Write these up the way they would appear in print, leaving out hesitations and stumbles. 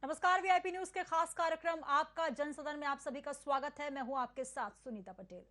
नमस्कार। VIP news के खास कार्यक्रम आपका जनसदन में आप सभी का स्वागत है। मैं हूं आपके साथ सुनीता पटेल।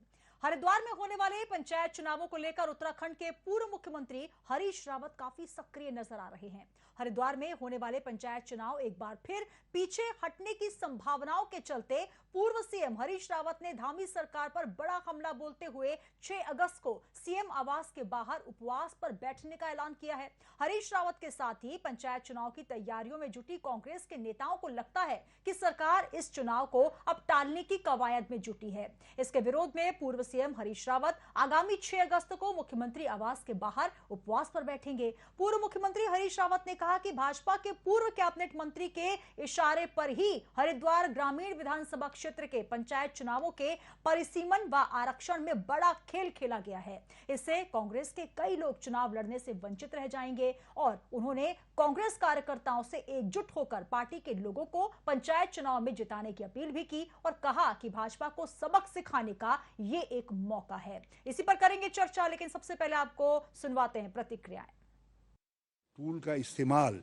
हरिद्वार में होने वाले पंचायत चुनावों को लेकर उत्तराखंड के पूर्व मुख्यमंत्री हरीश रावत काफी सक्रिय नजर आ रहे हैं। हरिद्वार में होने वाले पंचायत चुनाव एक बार फिर पीछे हटने की संभावनाओं के चलते पूर्व सीएम हरीश रावत ने धामी सरकार पर बड़ा हमला बोलते हुए 6 अगस्त को सीएम आवास के बाहर उपवास पर बैठने का ऐलान किया है। हरीश रावत के साथ ही पंचायत चुनाव की तैयारियों में जुटी कांग्रेस के नेताओं को लगता है कि सरकार इस चुनाव को अब टालने की कवायद में जुटी है। इसके विरोध में पूर्व सीएम हरीश रावत आगामी 6 अगस्त को मुख्यमंत्री आवास के बाहर उपवास पर बैठेंगे। पूर्व मुख्यमंत्री हरीश रावत ने कहा कि भाजपा के पूर्व कैबिनेट मंत्री के इशारे पर ही हरिद्वार ग्रामीण विधानसभा क्षेत्र के पंचायत चुनावों के परिसीमन व आरक्षण में बड़ा खेल खेला गया है। इससे कांग्रेस के कई लोग चुनाव लड़ने से वंचित रह जाएंगे और उन्होंने कांग्रेस कार्यकर्ताओं से एकजुट होकर पार्टी के लोगों को पंचायत चुनाव में जिताने की अपील भी की और कहा कि भाजपा को सबक सिखाने का ये एक मौका है। इसी पर करेंगे चर्चा, लेकिन सबसे पहले आपको सुनवाते हैं प्रतिक्रियाएं। टूल का इस्तेमाल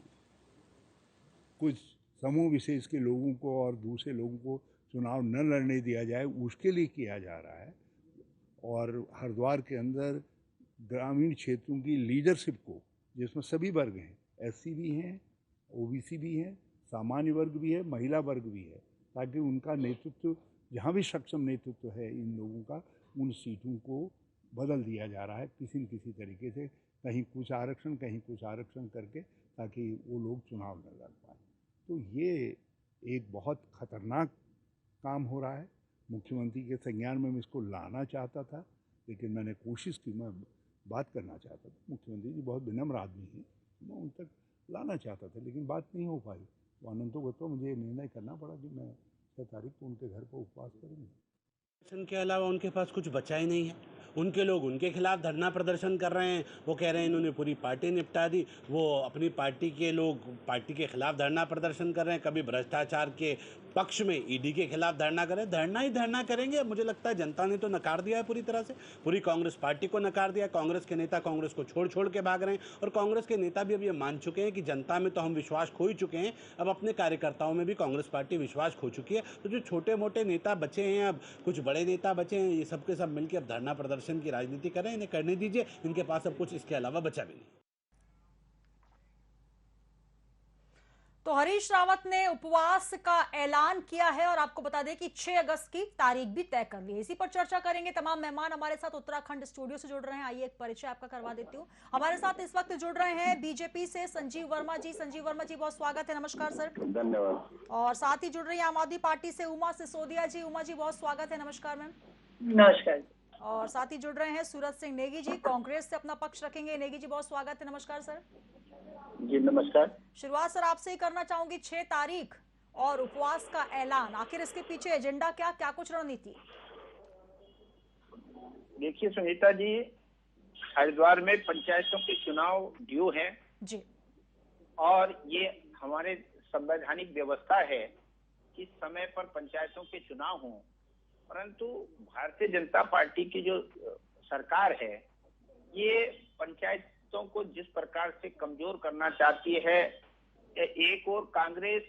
कुछ समूह विशेष के लोगों को और दूसरे लोगों को चुनाव न लड़ने दिया जाए, उसके लिए किया जा रहा है। और हरिद्वार के अंदर ग्रामीण क्षेत्रों की लीडरशिप को, जिसमें सभी वर्ग हैं, एससी भी हैं, ओबीसी भी हैं, सामान्य वर्ग भी है, महिला वर्ग भी है, ताकि उनका नेतृत्व, जहाँ भी सक्षम नेतृत्व है इन लोगों का, उन सीटों को बदल दिया जा रहा है किसी न किसी तरीके से, कहीं कुछ आरक्षण कहीं कुछ आरक्षण करके, ताकि वो लोग चुनाव न लड़ पाए। तो ये एक बहुत खतरनाक काम हो रहा है। मुख्यमंत्री के संज्ञान में मैं इसको लाना चाहता था, लेकिन मैंने कोशिश की, मैं बात करना चाहता था। मुख्यमंत्री जी बहुत विनम्र आदमी हैं, मैं उन तक लाना चाहता था, लेकिन बात नहीं हो पाई। तो अनंतोगतो मुझे निर्णय करना पड़ा कि मैं 6 तारीख को उनके घर पर उपवास करूँगा। के अलावा उनके पास कुछ बचा ही नहीं है। उनके लोग उनके खिलाफ धरना प्रदर्शन कर रहे हैं। वो कह रहे हैं इन्होंने पूरी पार्टी निपटा दी। वो अपनी पार्टी के लोग पार्टी के खिलाफ धरना प्रदर्शन कर रहे हैं। कभी भ्रष्टाचार के पक्ष में ईडी के खिलाफ धरना करें, धरना ही धरना करेंगे। मुझे लगता है जनता ने तो नकार दिया है पूरी तरह से, पूरी कांग्रेस पार्टी को नकार दिया। कांग्रेस के नेता कांग्रेस को छोड़ छोड़ के भाग रहे हैं और कांग्रेस के नेता भी अब ये मान चुके हैं कि जनता में तो हम विश्वास खो ही चुके हैं, अब अपने कार्यकर्ताओं में भी कांग्रेस पार्टी विश्वास खो चुकी है। तो जो छोटे मोटे नेता बचे हैं, अब कुछ बड़े नेता बचे हैं, ये सब के सब मिलकर अब धरना प्रदर्शन की राजनीति करें। इन्हें करने दीजिए, इनके पास अब कुछ इसके अलावा बचा भी नहीं। तो हरीश रावत ने उपवास का ऐलान किया है और आपको बता दें कि 6 अगस्त की तारीख भी तय कर ली है। इसी पर चर्चा करेंगे। तमाम मेहमान हमारे साथ उत्तराखंड स्टूडियो से जुड़ रहे हैं। आइए एक परिचय आपका करवा देती हूँ। हमारे साथ इस वक्त जुड़ रहे हैं बीजेपी से संजीव वर्मा जी। संजीव वर्मा जी, बहुत स्वागत है। नमस्कार सर। धन्यवाद। और साथ ही जुड़ रही है आम आदमी पार्टी से उमा सिसोदिया जी। उमा जी, बहुत स्वागत है। नमस्कार मैम। नमस्कार। और साथ ही जुड़ रहे हैं सूरज सिंह नेगी जी, कांग्रेस से अपना पक्ष रखेंगे। नेगी जी, बहुत स्वागत है। नमस्कार सर। जी नमस्कार। शुरुआत सर आपसे ही करना चाहूंगी। 6 तारीख और उपवास का ऐलान, आखिर इसके पीछे एजेंडा क्या क्या कुछ रणनीति? देखिए सुनीता जी, हरिद्वार में पंचायतों के चुनाव ड्यू हैं जी, और ये हमारे संवैधानिक व्यवस्था है कि समय पर पंचायतों के चुनाव हों। परंतु भारतीय जनता पार्टी की जो सरकार है, ये पंचायतों को जिस प्रकार से कमजोर करना चाहती है, एक और कांग्रेस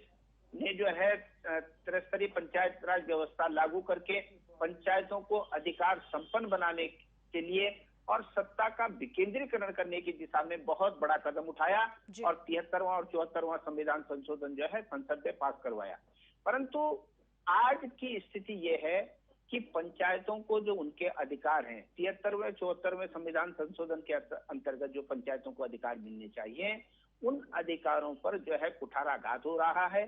ने जो है त्रिस्तरीय पंचायत राज व्यवस्था लागू करके पंचायतों को अधिकार संपन्न बनाने के लिए और सत्ता का विकेंद्रीकरण करने की दिशा में बहुत बड़ा कदम उठाया और 73वां और 74वां संविधान संशोधन जो है संसद में पास करवाया। परंतु आज की स्थिति ये है कि पंचायतों को जो उनके अधिकार हैं, 73वें 74वें संविधान संशोधन के अंतर्गत जो पंचायतों को अधिकार मिलने चाहिए, उन अधिकारों पर जो है कुठाराघात हो रहा है।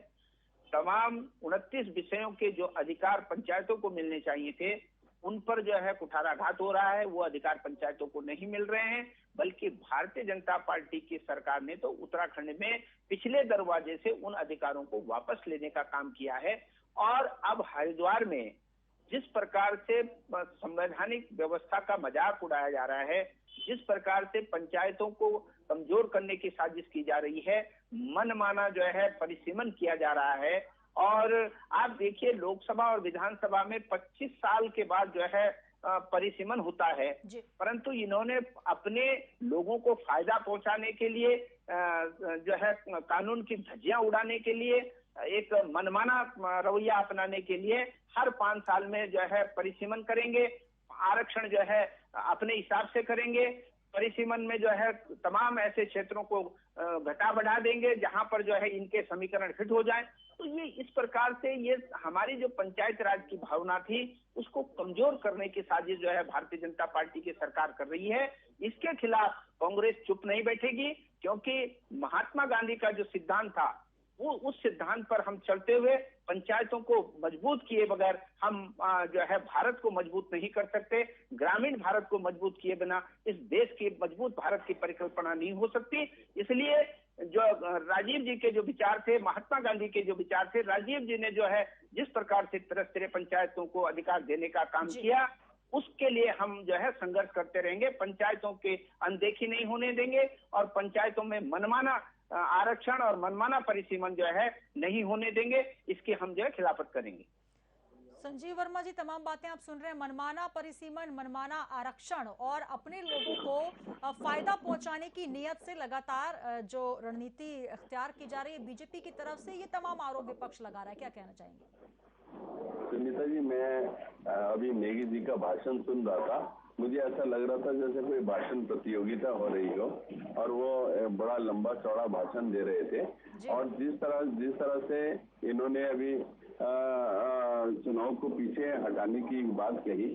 तमाम 29 विषयों के जो अधिकार पंचायतों को मिलने चाहिए थे, उन पर जो है कुठाराघात हो रहा है। वो अधिकार पंचायतों को नहीं मिल रहे हैं, बल्कि भारतीय जनता पार्टी की सरकार ने तो उत्तराखंड में पिछले दरवाजे से उन अधिकारों को वापस लेने का काम किया है। और अब हरिद्वार में जिस प्रकार से संवैधानिक व्यवस्था का मजाक उड़ाया जा रहा है, जिस प्रकार से पंचायतों को कमजोर करने की साजिश की जा रही है, मनमाना जो है परिसीमन किया जा रहा है। और आप देखिए, लोकसभा और विधानसभा में 25 साल के बाद जो है परिसीमन होता है, परंतु इन्होंने अपने लोगों को फायदा पहुंचाने के लिए जो है कानून की धज्जियां उड़ाने के लिए एक मनमाना रवैया अपनाने के लिए हर 5 साल में जो है परिसीमन करेंगे, आरक्षण जो है अपने हिसाब से करेंगे, परिसीमन में जो है तमाम ऐसे क्षेत्रों को घटा बढ़ा देंगे जहां पर जो है इनके समीकरण फिट हो जाए। तो ये इस प्रकार से ये हमारी जो पंचायत राज की भावना थी उसको कमजोर करने की साजिश जो है भारतीय जनता पार्टी की सरकार कर रही है। इसके खिलाफ कांग्रेस चुप नहीं बैठेगी, क्योंकि महात्मा गांधी का जो सिद्धांत था वो उस सिद्धांत पर हम चलते हुए पंचायतों को मजबूत किए बगैर हम जो है भारत को मजबूत नहीं कर सकते। ग्रामीण भारत को मजबूत किए बिना इस देश की मजबूत भारत की परिकल्पना नहीं हो सकती। इसलिए जो राजीव जी के जो विचार थे, महात्मा गांधी के जो विचार थे, राजीव जी ने जो है जिस प्रकार से त्रिस्तरीय पंचायतों को अधिकार देने का काम किया, उसके लिए हम जो है संघर्ष करते रहेंगे। पंचायतों की अनदेखी नहीं होने देंगे और पंचायतों में मनमाना आरक्षण और मनमाना परिसीमन जो है नहीं होने देंगे। इसकी हम जो है खिलाफत करेंगे। संजीव वर्मा जी, तमाम बातें आप सुन रहे हैं, मनमाना परिसीमन, मनमाना आरक्षण और अपने लोगों को फायदा पहुंचाने की नियत से लगातार जो रणनीति इख्तियार की जा रही है बीजेपी की तरफ से, ये तमाम आरोप विपक्ष लगा रहा है, क्या कहना चाहेंगे? सुनीता जी, मैं अभी नेगी जी का भाषण सुन रहा था, मुझे ऐसा लग रहा था जैसे कोई भाषण प्रतियोगिता हो रही हो और वो बड़ा लंबा चौड़ा भाषण दे रहे थे। और जिस तरह से इन्होंने अभी चुनाव को पीछे हटाने की बात कही,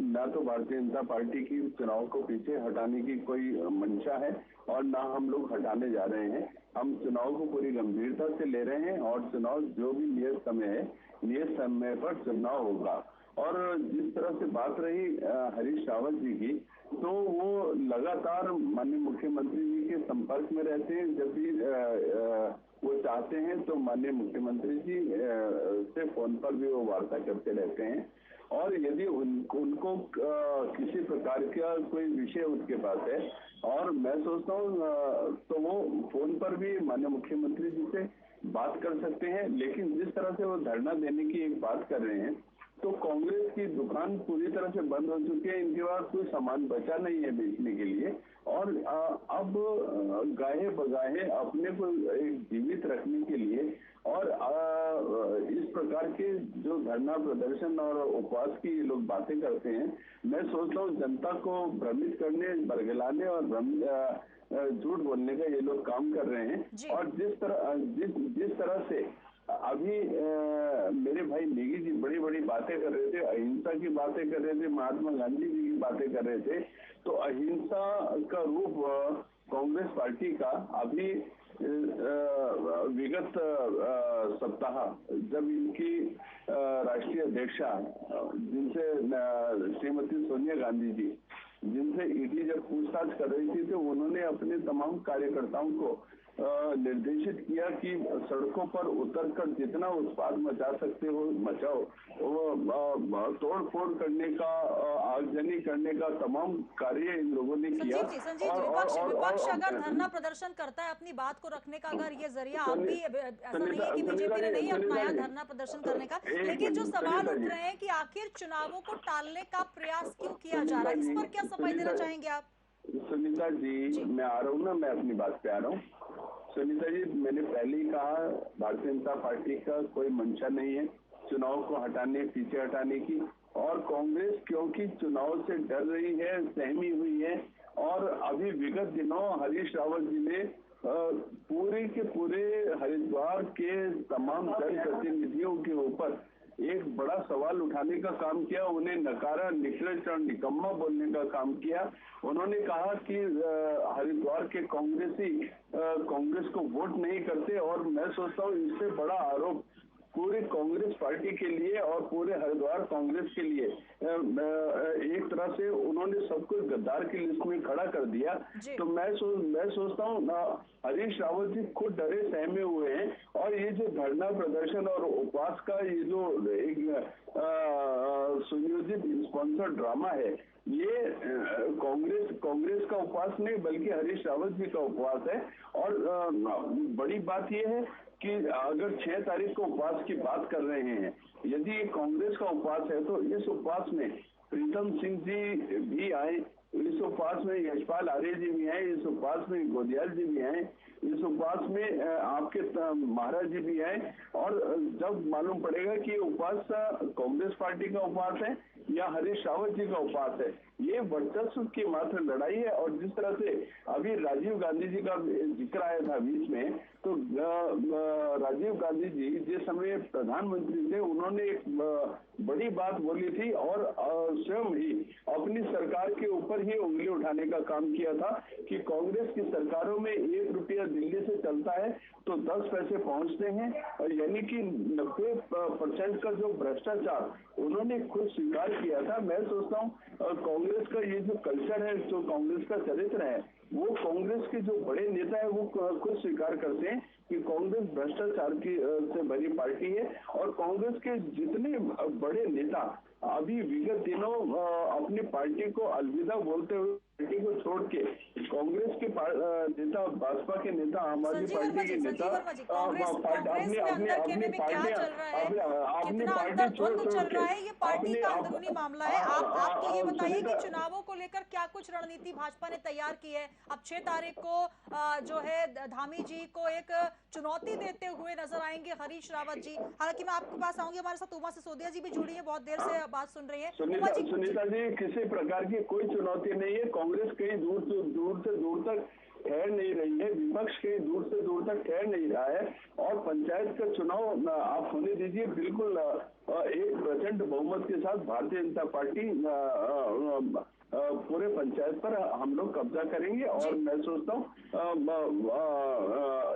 ना तो भारतीय जनता पार्टी की चुनाव को पीछे हटाने की कोई मंशा है और ना हम लोग हटाने जा रहे हैं। हम चुनाव को पूरी गंभीरता से ले रहे हैं और चुनाव जो भी नियत समय है, नियत समय पर चुनाव होगा। और जिस तरह से बात रही हरीश रावत जी की, तो वो लगातार माननीय मुख्यमंत्री जी के संपर्क में रहते हैं। जब भी वो चाहते हैं तो माननीय मुख्यमंत्री जी से फोन पर भी वो वार्ता करते रहते हैं। और यदि उनको किसी प्रकार का कोई विषय उनके पास है और मैं सोचता हूँ तो वो फोन पर भी माननीय मुख्यमंत्री जी से बात कर सकते हैं। लेकिन जिस तरह से वो धरना देने की एक बात कर रहे हैं, तो कांग्रेस की दुकान पूरी तरह से बंद हो चुकी है, इनके पास कोई सामान बचा नहीं है बेचने के लिए। और अब गाहे बगाहे अपने को एक जीवित रखने के लिए और इस प्रकार के जो धरना प्रदर्शन और उपवास की लोग बातें करते हैं, मैं सोचता हूँ जनता को भ्रमित करने, बरगलाने और झूठ बोलने का ये लोग काम कर रहे हैं। और जिस तरह से अभी मेरे भाई नेगी जी बड़ी बड़ी बातें कर रहे थे, अहिंसा की बातें कर रहे थे, महात्मा गांधी जी की बातें कर रहे थे, तो अहिंसा का रूप कांग्रेस पार्टी का अभी विगत सप्ताह जब इनकी राष्ट्रीय अध्यक्षा जिनसे श्रीमती सोनिया गांधी जी जिनसे ईडी जब पूछताछ कर रही थी, तो उन्होंने अपने तमाम कार्यकर्ताओं को निर्देशित किया कि सड़कों पर उतरकर जितना उत्पाद मचा सकते हो मचाओ। वो तोड़ फोड़ करने का, आगजनी करने का तमाम कार्य इन लोगों ने किया। संजीव जी, विपक्ष अगर धरना प्रदर्शन करता है अपनी बात को रखने का, अगर ये जरिया आप भी, ऐसा नहीं है कि बीजेपी ने नहीं अपनाया धरना प्रदर्शन करने का, लेकिन जो सवाल उठ रहे हैं कि आखिर चुनावों को टालने का प्रयास क्यों किया जा रहा है, इस पर क्या सफाई देना चाहेंगे आप? सुनीता जी, मैं आ रहा हूँ ना, मैं अपनी बात पे आ रहा हूँ। सुनीता जी, मैंने पहले ही कहा भारतीय जनता पार्टी का कोई मंशा नहीं है चुनाव को हटाने, पीछे हटाने की। और कांग्रेस क्योंकि चुनाव से डर रही है, सहमी हुई है। और अभी विगत दिनों हरीश रावत जी ने पूरे के पूरे हरिद्वार के तमाम जनप्रतिनिधियों के ऊपर एक बड़ा सवाल उठाने का काम किया, उन्हें नकारा, निकृष्ट और निकम्मा बोलने का काम किया। उन्होंने कहा कि हरिद्वार के कांग्रेसी कांग्रेस को वोट नहीं करते। और मैं सोचता हूँ इससे बड़ा आरोप पूरे कांग्रेस पार्टी के लिए और पूरे हरिद्वार कांग्रेस के लिए एक तरह से उन्होंने सबको गद्दार की लिस्ट में खड़ा कर दिया। तो मैं सोचता हूँ हरीश रावत जी खुद डरे सहमे हुए हैं। और ये जो धरना प्रदर्शन और उपवास का ये जो एक सुनियोजित स्पॉन्सर ड्रामा है, ये कांग्रेस का उपवास नहीं बल्कि हरीश रावत जी का उपवास है। और बड़ी बात ये है कि अगर 6 तारीख को उपवास की बात कर रहे हैं, यदि कांग्रेस का उपवास है तो इस उपवास में प्रीतम सिंह जी भी आए, इस उपवास में यशपाल आर्य जी भी हैं, इस उपवास में गोदियाल जी भी हैं, इस उपवास में आपके महाराज जी भी हैं। और जब मालूम पड़ेगा कि ये उपवास कांग्रेस पार्टी का उपवास है या हरीश रावत जी का उपवास है, ये वर्चस्व की मात्र लड़ाई है। और जिस तरह से अभी राजीव गांधी जी का जिक्र आया था बीच में, तो राजीव गांधी जी जिस समय प्रधानमंत्री थे, उन्होंने एक बड़ी बात बोली थी और स्वयं ही अपनी सरकार के ऊपर ही उंगली उठाने का काम किया था कि कांग्रेस की सरकारों में 1 रुपया दिल्ली से चलता है तो 10 पैसे पहुंचते हैं, यानी कि 90% का जो भ्रष्टाचार उन्होंने खुद स्वीकार किया था। मैं सोचता हूँ कांग्रेस का ये जो कल्चर है, जो कांग्रेस का चरित्र है, वो कांग्रेस के जो बड़े नेता है वो खुद स्वीकार करते हैं कि कांग्रेस भ्रष्टाचार की से भरी पार्टी है। और कांग्रेस के जितने बड़े नेता अभी विगत दिनों अपनी पार्टी को अलविदा बोलते हुए पार्टी को छोड़ के कांग्रेस के नेता, भाजपा के नेता, आम आदमी पार्टी के नेता अपनी पार्टी छोड़ के ये पार्टी का अंदरूनी मामला है। आप तो ये बताइए कि चुनावों को लेकर क्या कुछ रणनीति भाजपा ने तैयार की है? अब 6 तारीख को जो है धामी जी को एक चुनौती देते हुए नजर आएंगे हरीश रावत जी। हालांकि मैं आपके पास आऊंगी, हमारे साथ उमा सिसोदिया जी भी जुड़ी है, बहुत देर से बात सुन रही है। सुनीता जी, किसी प्रकार की कोई चुनौती नहीं है। कांग्रेस कहीं दूर से दूर तक ठहर नहीं रही है, विपक्ष कहीं दूर से दूर तक ठहर नहीं रहा है। और पंचायत का चुनाव आप होने दीजिए, बिल्कुल 1% बहुमत के साथ भारतीय जनता पार्टी पूरे पंचायत पर हम लोग कब्जा करेंगे। और मैं सोचता हूँ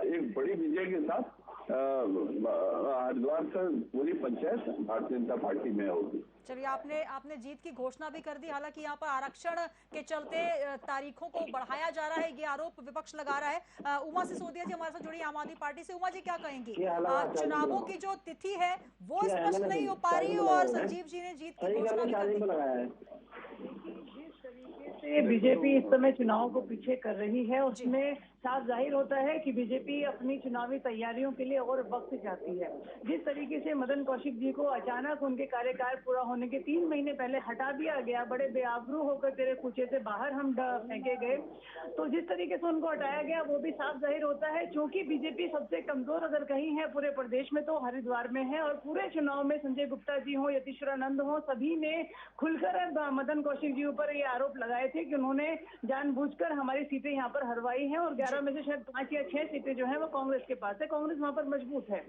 एक बड़ी विजय के साथ हरिद्वार का पूरी पंचायत भारतीय जनता पार्टी में होगी। चलिए, आपने जीत की घोषणा भी कर दी। हालांकि यहाँ पर आरक्षण के चलते तारीखों को बढ़ाया जा रहा है, ये आरोप विपक्ष लगा रहा है। उमा सिसोदिया जी हमारे साथ जुड़ी आम आदमी पार्टी से। उमा जी, क्या कहेंगी? चुनावों की जो तिथि है वो स्पष्ट नहीं हो पा रही और संजीव जी ने जीत की घोषणा भी कर दी। से बीजेपी इस समय चुनाव को पीछे कर रही है, उसमें साफ जाहिर होता है कि बीजेपी अपनी चुनावी तैयारियों के लिए और वक्त चाहती है। जिस तरीके से मदन कौशिक जी को अचानक उनके कार्यकाल पूरा होने के 3 महीने पहले हटा दिया गया, बड़े बेआबरू होकर तेरे कूचे से बाहर हम फेंके गए, तो जिस तरीके से उनको हटाया गया वो भी साफ जाहिर होता है। क्योंकि बीजेपी सबसे कमजोर अगर कहीं है पूरे प्रदेश में तो हरिद्वार में है। और पूरे चुनाव में संजय गुप्ता जी हो, यतीश्वरानंद हो, सभी ने खुलकर मदन कौशिक जी ऊपर ये आरोप लगाए थे कि उन्होंने जानबूझकर हमारी सीटें यहाँ पर हरवाई हैं और 11 में से शायद 5 या 6 सीटें जो है वो कांग्रेस के पास है। कांग्रेस वहां पर मजबूत है।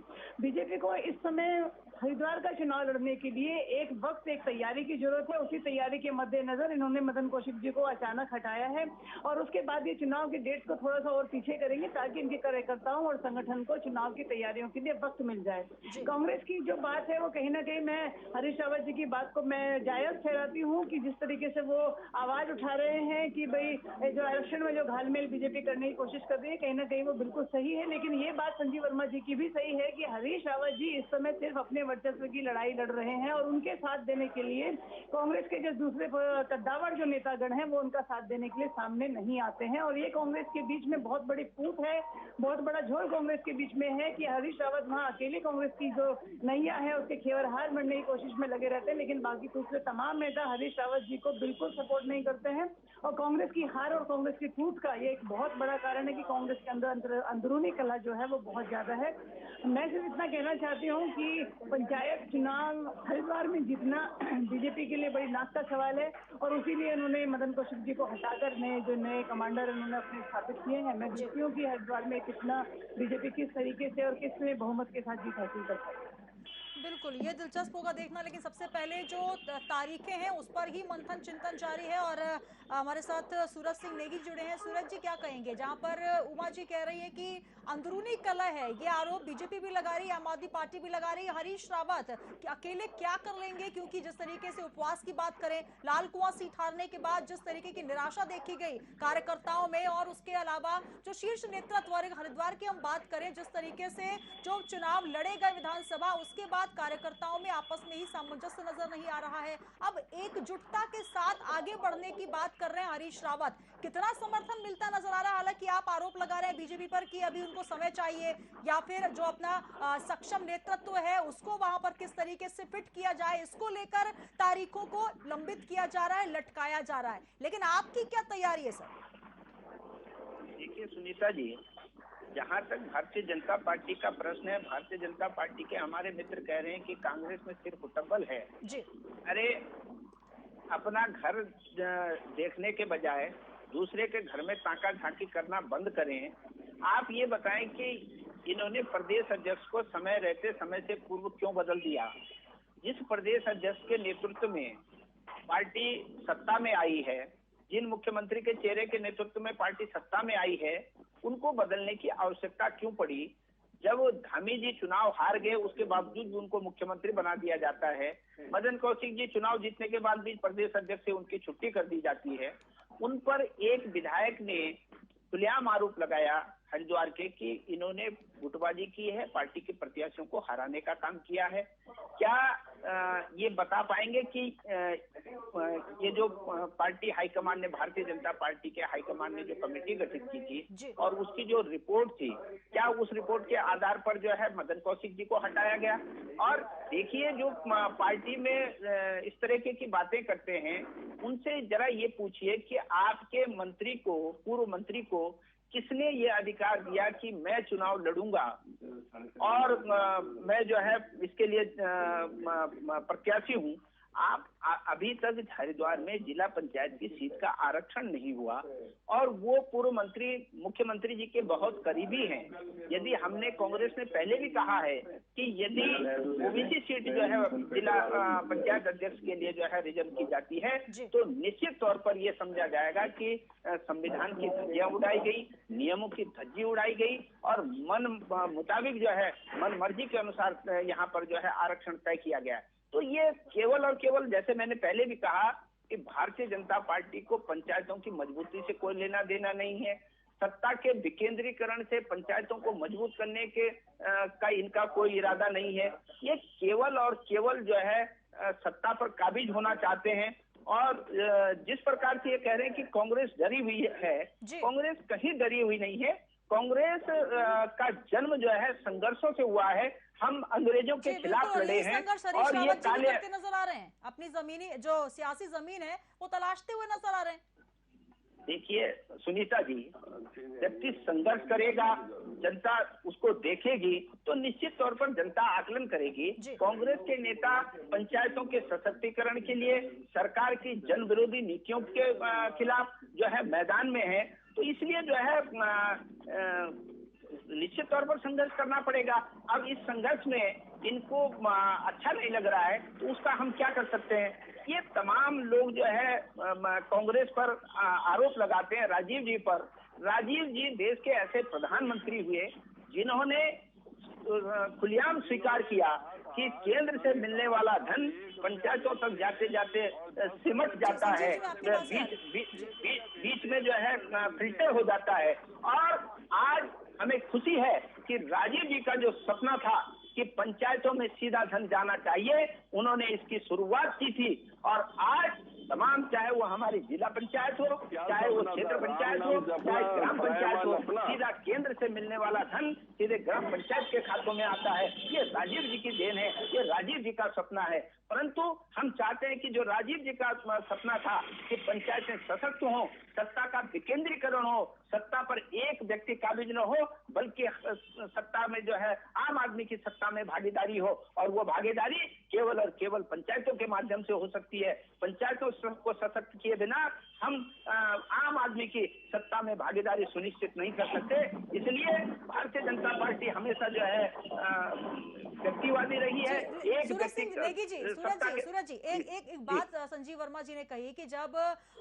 बीजेपी को इस समय हरिद्वार का चुनाव लड़ने के लिए एक वक्त, एक तैयारी की जरूरत है। उसी तैयारी के मद्देनजर इन्होंने मदन कौशिक जी को अचानक हटाया है और उसके बाद ये चुनाव की डेट को थोड़ा सा और पीछे करेंगे ताकि इनके कार्यकर्ताओं और संगठन को चुनाव की तैयारियों के लिए वक्त मिल जाए। कांग्रेस की जो बात है वो कहीं ना कहीं मैं हरीश रावत जी की बात को मैं जायज ठहराती हूँ कि जिस तरीके से वो आवाज उठा रहे हैं कि भाई जो आरक्षण में जो घालमेल बीजेपी करने की कोशिश कर रही है, कहीं ना कहीं वो बिल्कुल सही है। लेकिन ये बात संजीव वर्मा जी की भी सही है कि हरीश रावत जी इस समय सिर्फ अपने वर्चस्व की लड़ाई लड़ रहे हैं और उनके साथ देने के लिए कांग्रेस के जो दूसरे कद्दावर जो नेतागण हैं वो उनका साथ देने के लिए सामने नहीं आते हैं। और ये कांग्रेस के बीच में बहुत बड़ी फूट है, बहुत बड़ा झोल कांग्रेस के बीच में है कि हरीश रावत वहाँ अकेले कांग्रेस की जो नैया है उसके खेवर हार बनने की कोशिश में लगे रहते हैं, लेकिन बाकी दूसरे तमाम नेता हरीश रावत जी को बिल्कुल सपोर्ट नहीं करते हैं। और कांग्रेस की हार और कांग्रेस की टूट का ये एक बहुत बड़ा कारण है कि कांग्रेस के अंदर अंदरूनी कलह जो है वो बहुत ज्यादा है। मैं सिर्फ इतना कहना चाहती हूँ कि पंचायत चुनाव हरिद्वार में जीतना बीजेपी के लिए बड़ी नाक का सवाल है और उसीलिए उन्होंने मदन कौशिक जी को हटाकर नए कमांडर उन्होंने अपने स्थापित किए हैं। मैं देखती हूँ कि हरिद्वार में कितना बीजेपी किस तरीके से और किस बहुमत के साथ जीत हासिल कर सकती है। बिल्कुल, ये दिलचस्प होगा देखना। लेकिन सबसे पहले जो तारीखें हैं उस पर ही मंथन चिंतन जारी है और हमारे साथ सूरज सिंह नेगी जुड़े हैं। सूरज जी, क्या कहेंगे? जहां पर उमा जी कह रही है कि अंदरूनी कलह है, ये आरोप बीजेपी भी लगा रही है, आम आदमी पार्टी भी लगा रही है। हरीश रावत कि अकेले क्या कर लेंगे? क्योंकि जिस तरीके से उपवास की बात करें, लाल कुआं सीट हारने के बाद जिस तरीके की निराशा देखी गई कार्यकर्ताओं में, और उसके अलावा जो शीर्ष नेतृत्व हरिद्वार की हम बात करें, जिस तरीके से जो चुनाव लड़े गए विधानसभा, उसके बाद कार्यकर्ताओं में आपस में ही सामंजस्य नजर नहीं आ रहा है। अब एकजुटता के साथ आगे बढ़ने की बात कर रहे हैं हरीश रावत, कितना समर्थन मिलता नजर आ रहा है? हालांकि आप आरोप लगा रहे हैं बीजेपी पर कि अभी उनको समय चाहिए, या फिर जो अपना सक्षम नेतृत्व है उसको वहां पर किस तरीके से फिट किया जाए, इसको लेकर तारीखों को लंबित किया जा रहा है, लटकाया जा रहा है। लेकिन आपकी क्या तैयारी है सर? देखिए सुनीता जी, जहां तक भारतीय जनता पार्टी का प्रश्न है, भारतीय जनता पार्टी के हमारे मित्र कह रहे हैं कि कांग्रेस में सिर्फ हुटब्बल है जी। अरे अपना घर देखने के बजाय दूसरे के घर में ताका झांकी करना बंद करें। आप ये बताएं कि इन्होंने प्रदेश अध्यक्ष को समय रहते समय से पूर्व क्यों बदल दिया? जिस प्रदेश अध्यक्ष के नेतृत्व में पार्टी सत्ता में आई है, जिन मुख्यमंत्री के चेहरे के नेतृत्व में पार्टी सत्ता में आई है, उनको बदलने की आवश्यकता क्यों पड़ी? जब धामी जी चुनाव हार गए उसके बावजूद भी उनको मुख्यमंत्री बना दिया जाता है। मदन कौशिक जी चुनाव जीतने के बाद भी प्रदेश अध्यक्ष से उनकी छुट्टी कर दी जाती है। उन पर एक विधायक ने खुलेआम आरोप लगाया हरिद्वार के कि इन्होंने गुटबाजी की है, पार्टी के प्रत्याशियों को हराने का काम किया है। क्या ये बता पाएंगे कि ये जो पार्टी हाईकमान ने, भारतीय जनता पार्टी के हाईकमान ने जो कमेटी गठित की थी और उसकी जो रिपोर्ट थी, क्या उस रिपोर्ट के आधार पर जो है मदन कौशिक जी को हटाया गया? और देखिए जो पार्टी में इस तरह की बातें करते हैं, उनसे जरा ये पूछिए कि आपके मंत्री को, पूर्व मंत्री को किसने ये अधिकार दिया कि मैं चुनाव लड़ूंगा और मैं जो है इसके लिए प्रत्याशी हूं? आप अभी तक हरिद्वार में जिला पंचायत की सीट का आरक्षण नहीं हुआ और वो पूर्व मंत्री मुख्यमंत्री जी के बहुत करीबी हैं। यदि हमने, कांग्रेस ने पहले भी कहा है कि यदि ओबीसी सीट जो है जिला पंचायत अध्यक्ष के लिए जो है रिजर्व की जाती है तो निश्चित तौर पर यह समझा जाएगा कि संविधान की धज्जियां उड़ाई गई, नियमों की धज्जी उड़ाई गई और मन मुताबिक जो है, मन मर्जी के अनुसार यहाँ पर जो है आरक्षण तय किया गया। तो ये केवल और केवल, जैसे मैंने पहले भी कहा कि भारतीय जनता पार्टी को पंचायतों की मजबूती से कोई लेना देना नहीं है। सत्ता के विकेंद्रीकरण से पंचायतों को मजबूत करने के का इनका कोई इरादा नहीं है। ये केवल और केवल जो है सत्ता पर काबिज होना चाहते हैं। और जिस प्रकार से ये कह रहे हैं कि कांग्रेस डरी हुई है, कांग्रेस कहीं डरी हुई नहीं है। कांग्रेस का जन्म जो है संघर्षों से हुआ है। हम अंग्रेजों के खिलाफ लड़े हैं और ये काले नजर आ रहे हैं, अपनी जमीनी जो सियासी जमीन है वो तलाशते हुए नजर आ रहे हैं। देखिए सुनीता जी, व्यक्ति संघर्ष करेगा, जनता उसको देखेगी तो निश्चित तौर पर जनता आकलन करेगी। कांग्रेस के नेता पंचायतों के सशक्तिकरण के लिए, सरकार की जन विरोधी नीतियों के खिलाफ जो है मैदान में है, तो इसलिए जो है निश्चित तौर पर संघर्ष करना पड़ेगा। अब इस संघर्ष में इनको अच्छा नहीं लग रहा है तो उसका हम क्या कर सकते हैं? ये तमाम लोग जो है कांग्रेस पर आरोप लगाते हैं राजीव जी पर। राजीव जी देश के ऐसे प्रधानमंत्री हुए जिन्होंने खुलेआम स्वीकार किया कि केंद्र से मिलने वाला धन पंचायतों तक जाते जाते सिमट जाता है, बीच में जो है फिल्टर हो जाता है। और आज हमें खुशी है कि राजीव जी का जो सपना था कि पंचायतों में सीधा धन जाना चाहिए, उन्होंने इसकी शुरुआत की थी। और आज तमाम, चाहे वो हमारी जिला पंचायत हो, चाहे वो क्षेत्र पंचायत हो, चाहे ग्राम पंचायत हो, सीधा केंद्र से मिलने वाला धन सीधे ग्राम पंचायत के खातों में आता है। ये राजीव जी की देन है, ये राजीव जी का सपना है। परंतु हम चाहते हैं कि जो राजीव जी का सपना था कि पंचायतें सशक्त हो, सत्ता का विकेंद्रीकरण हो, सत्ता पर एक व्यक्ति काबिज न हो, बल्कि सत्ता में जो है आम आदमी की सत्ता में भागीदारी हो, और वो भागीदारी केवल और केवल पंचायतों के माध्यम से हो सकती है। पंचायतों को सशक्त किए बिना हम आम आदमी की सत्ता में भागीदारी सुनिश्चित नहीं कर सकते। इसलिए भारतीय जनता पार्टी हमेशा जो है व्यक्तिवादी रही है। एक व्यक्ति सूरज जी, एक बात संजीव वर्मा जी ने कही कि जब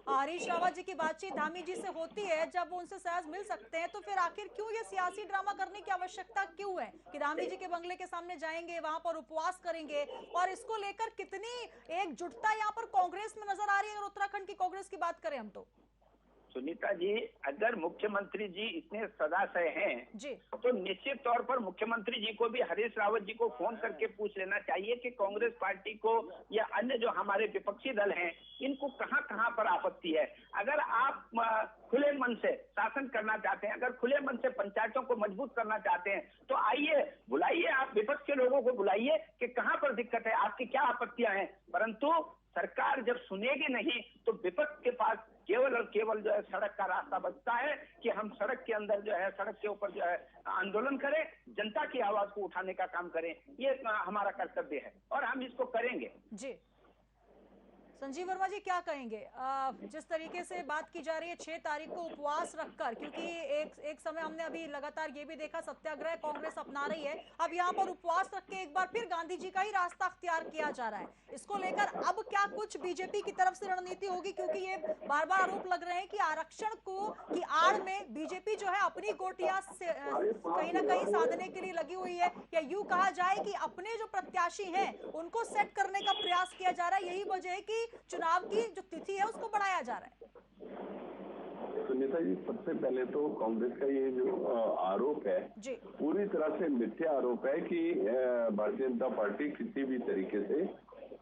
हरीश रावत जी की बातचीत धामी जी से होती है, जब वो उनसे सहज मिल सकते हैं, तो फिर आखिर क्यों ये सियासी ड्रामा करने की आवश्यकता क्यों है कि धामी जी के बंगले के सामने जाएंगे, वहां पर उपवास करेंगे? और इसको लेकर कितनी एकजुटता यहाँ पर कांग्रेस में नजर आ रही है अगर उत्तराखंड की कांग्रेस की बात करें हम तो? सुनीता जी, अगर मुख्यमंत्री जी इतने सदाशय हैं जी तो निश्चित तौर पर मुख्यमंत्री जी को भी हरीश रावत जी को फोन करके पूछ लेना चाहिए कि कांग्रेस पार्टी को या अन्य जो हमारे विपक्षी दल हैं इनको कहां कहां पर आपत्ति है। अगर आप खुले मन से शासन करना चाहते हैं, अगर खुले मन से पंचायतों को मजबूत करना चाहते हैं तो आइए, बुलाइए, आप विपक्ष के लोगों को बुलाइए कि कहां पर दिक्कत है, आपकी क्या आपत्तियां हैं। परंतु सरकार जब सुनेगी नहीं तो विपक्ष के पास केवल और केवल जो है सड़क का रास्ता बचता है कि हम सड़क के अंदर जो है, सड़क के ऊपर जो है आंदोलन करें, जनता की आवाज को उठाने का काम करें। ये हमारा कर्तव्य है और हम इसको करेंगे। जी संजीव वर्मा जी क्या कहेंगे? जिस तरीके से बात की जा रही है 6 तारीख को उपवास रखकर, क्योंकि एक समय हमने अभी लगातार ये भी देखा सत्याग्रह कांग्रेस अपना रही है, अब यहाँ पर उपवास रख के एक बार फिर गांधी जी का ही रास्ता अख्तियार किया जा रहा है। इसको लेकर अब क्या कुछ बीजेपी की तरफ से रणनीति होगी? क्योंकि ये बार बार आरोप लग रहे हैं कि आरक्षण को की आड़ में बीजेपी जो है अपनी गोटियां कहीं ना कहीं साधने के लिए लगी हुई है, या यूं कहा जाए कि अपने जो प्रत्याशी हैं उनको सेट करने का प्रयास किया जा रहा है। यही वजह है कि चुनाव की जो तिथि है उसको बढ़ाया जा रहा है। सुनीता जी, सबसे पहले तो कांग्रेस का ये जो आरोप है पूरी तरह से मिथ्या आरोप है कि भारतीय जनता पार्टी किसी भी तरीके से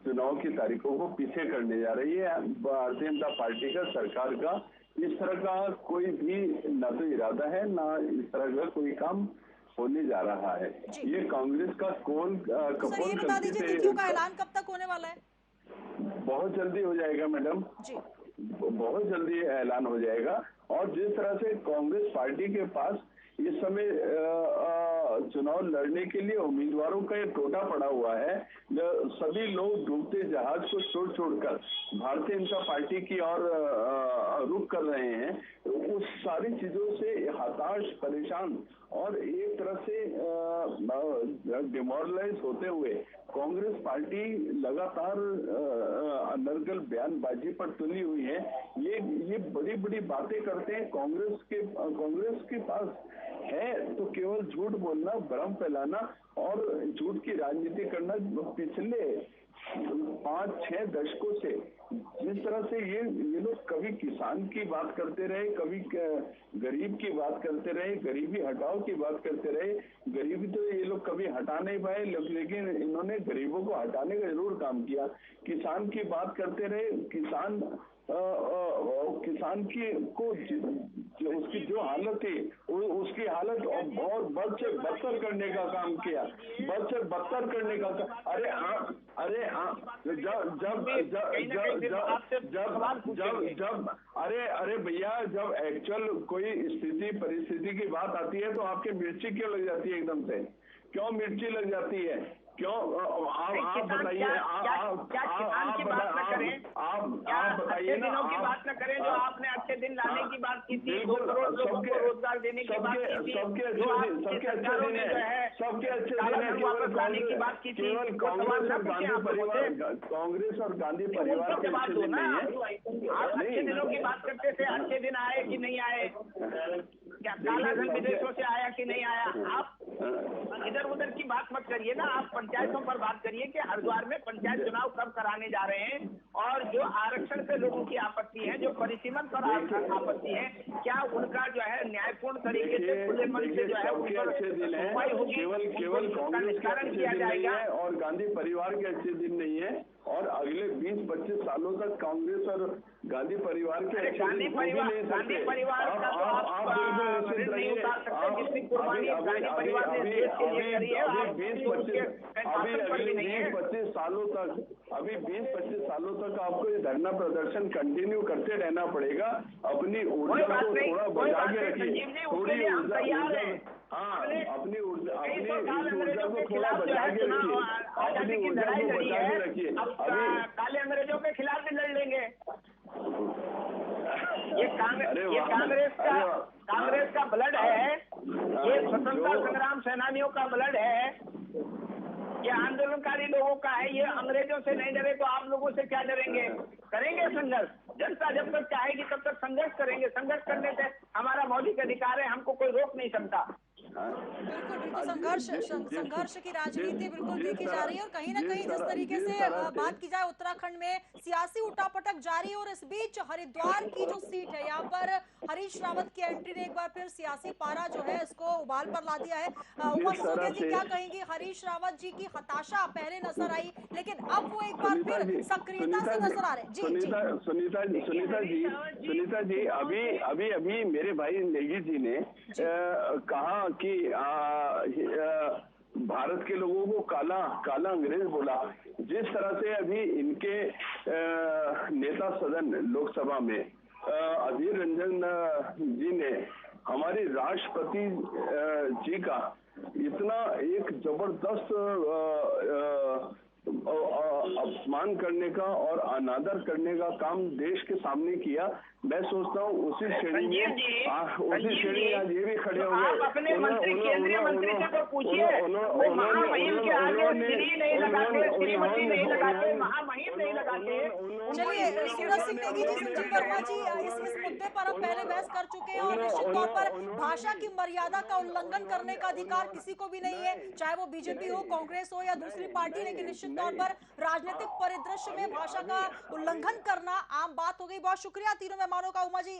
चुनाव की तारीखों को पीछे करने जा रही है। भारतीय जनता पार्टी का, सरकार का इस तरह का कोई भी ना तो इरादा है, ना इस तरह का कोई काम होने जा रहा है। ये कांग्रेस का ये बता दीजिए तिथियों का ऐलान कब तक होने वाला है? बहुत जल्दी हो जाएगा मैडम, बहुत जल्दी ऐलान हो जाएगा। और जिस तरह से कांग्रेस पार्टी के पास इस समय चुनाव लड़ने के लिए उम्मीदवारों का एक टोटा पड़ा हुआ है, सभी लोग डूबते जहाज को छोड़कर भारतीय जनता पार्टी की ओर रुख कर रहे हैं। उस सारी चीजों से हताश, परेशान और एक तरह से डिमोरलाइज होते हुए कांग्रेस पार्टी लगातार अनर्गल बयानबाजी पर तुली हुई है। ये बड़ी बड़ी बातें करते हैं। कांग्रेस के पास है तो केवल झूठ बोलना, भ्रम फैलाना और झूठ की राजनीति करना। पिछले 5-6 दशकों से जिस तरह से ये लोग कभी किसान की बात करते रहे, कभी गरीब की बात करते रहे, गरीबी हटाओ की बात करते रहे। गरीबी तो ये लोग कभी हटा नहीं पाए, लेकिन इन्होंने गरीबों को हटाने का जरूर काम किया। किसान की बात करते रहे, किसान की उसकी जो हालत थी उसकी हालत और बद से बदतर करने का काम किया, बद से बदतर करने का। अरे भैया, जब एक्चुअल कोई स्थिति परिस्थिति की बात आती है तो आपकी मिर्ची क्यों लग जाती है? एकदम से क्यों मिर्ची लग जाती है? क्यों? आप बताइए, आप बताइए ना, दिनों की बात न करें जो आपने अच्छे दिन लाने की बात की थी, 2 करोड़ लोगों को रोजगार देने की बात की थी, सबके अच्छे दिन है, सबके अच्छे दिन है। केवल कांग्रेस और गांधी परिवार के अच्छे दिन नहीं है। आप अच्छे दिनों की बात करते थे, अच्छे दिन आए कि नहीं आए, क्या काला धन विदेशों से आया कि नहीं आया? आप इधर उधर की बात मत करिए ना, आप पंचायतों पर बात करिए कि हरिद्वार में पंचायत चुनाव कब कराने जा रहे हैं, और जो आरक्षण से लोगों की आपत्ति है, जो परिसीमन पर आपत्ति है, क्या उनका जो है न्यायपूर्ण तरीके से खुले मन से जो है सुनवाई होगी, केवल कांग्रेस के अच्छे दिन नहीं है और गांधी परिवार के अच्छे दिन नहीं है। और अगले 20-25 सालों तक कांग्रेस और गांधी परिवार के अच्छे दिन गांधी परिवार का तो आप ऋण नहीं उतार सकते, जितनी कुर्बानी गांधी परिवार ने देश के लिए करी है। अभी 20-25 सालों तक आपको ये धरना प्रदर्शन कंटिन्यू करते रहना पड़ेगा। अपनी ऊर्जा को थोड़ा बचा के रखिए, थोड़ी ऊर्जा, हाँ, अपनी ऊर्जा को थोड़ा बचा के रखिए, अपनी ऊर्जा को बचा के रखिए। काले अंग्रेजों के खिलाफ भी लड़ लेंगे। ये कांग्रेस का ब्लड है, ये स्वतंत्रता संग्राम सेनानियों का ब्लड है, ये आंदोलनकारी लोगों का है। ये अंग्रेजों से नहीं डरे तो आप लोगों से क्या डरेंगे? करेंगे संघर्ष। जनता जब तक चाहेगी तब तक संघर्ष करेंगे। संघर्ष करने से हमारा मौलिक अधिकार है, हमको कोई रोक नहीं सकता। बिल्कुल बिल्कुल संघर्ष की राजनीति बिल्कुल देखी जा रही है और कहीं ना कहीं जिस तरीके से बात की जाए उत्तराखंड में सियासी उठापटक जारी है और इस बीच हरिद्वार की जो सीट है यहाँ पर हरीश रावत की एंट्री ने एक बार फिर सियासी पारा जो है इसको उबाल पर ला दिया है। उमा सिसोदिया जी क्या कहेंगी? हरीश रावत जी की हताशा पहले नजर आई लेकिन अब वो एक बार फिर सक्रियता से नजर आ रहे हैं। सुनीता जी अभी मेरे भाई नेगी जी ने कहा कि भारत के लोगों को काला अंग्रेज बोला। जिस तरह से अभी इनके नेता सदन लोकसभा में अधीर रंजन जी ने हमारी राष्ट्रपति जी का इतना एक जबरदस्त अपमान करने का और अनादर करने का काम देश के सामने किया। मैं सोचता हूँ उसी श्रेणी में आज ये भी खड़े हो गए। अपने मंत्री केंद्रीय मंत्री से तो पूछिए, वो महामहिम के आगे श्री नहीं लगाते, श्रीमती नहीं लगाते, महामहिम नहीं लगाते। चलिए सूरज सिंह नेगी जी, संजीव वर्मा जी इस मुद्दे पर हम पहले बहस कर चुके हैं और निश्चित तौर पर भाषा की मर्यादा का उल्लंघन करने का अधिकार किसी को भी नहीं है, चाहे वो बीजेपी हो, कांग्रेस हो या दूसरी पार्टी। लेकिन निश्चित तौर पर राजनीतिक परिदृश्य में भाषा का उल्लंघन करना आम बात हो गई। बहुत शुक्रिया तीनों मेहमानों का। उमा जी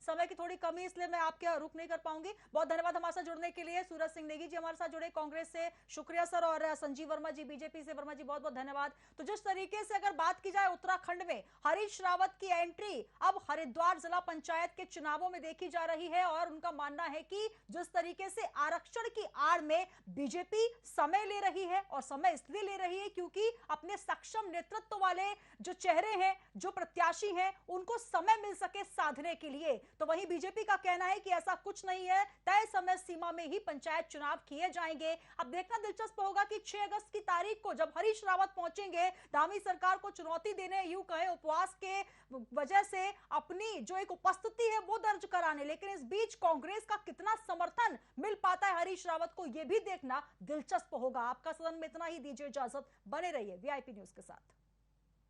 समय की थोड़ी कमी इसलिए मैं आपके रुक नहीं कर पाऊंगी। बहुत धन्यवाद हमारे साथ जुड़ने के लिए। सूरज सिंह नेगी जी हमारे साथ जुड़े कांग्रेस से, शुक्रिया सर। और संजीव वर्मा जी बीजेपी से, वर्मा जी बहुत बहुत धन्यवाद। तो जिस तरीके से अगर बात की जाए उत्तराखंड में हरीश रावत की एंट्री अब हरिद्वार जिला पंचायत के चुनावों में देखी जा रही है और उनका मानना है कि जिस तरीके से आरक्षण की आड़ में बीजेपी समय ले रही है और समय इसलिए ले रही है क्योंकि अपने सक्षम नेतृत्व वाले जो चेहरे हैं, जो प्रत्याशी हैं, उनको समय मिल सके साधने के लिए। तो वहीं बीजेपी का कहना है कि ऐसा कुछ नहीं है, तय समय सीमा में ही पंचायत चुनाव किए जाएंगे। अब देखना दिलचस्प होगा कि 6 अगस्त की तारीख को जब हरीश रावत पहुंचेंगे धामी सरकार को चुनौती देने, यूं कहे उपवास के वजह से अपनी जो एक उपस्थिति है वो दर्ज कराने, लेकिन इस बीच कांग्रेस का कितना समर्थन मिल पाता है हरीश रावत को, यह भी देखना दिलचस्प होगा। आपका सदन में इतना ही, दीजिए इजाजत, बने रहिए वीआईपी न्यूज के साथ।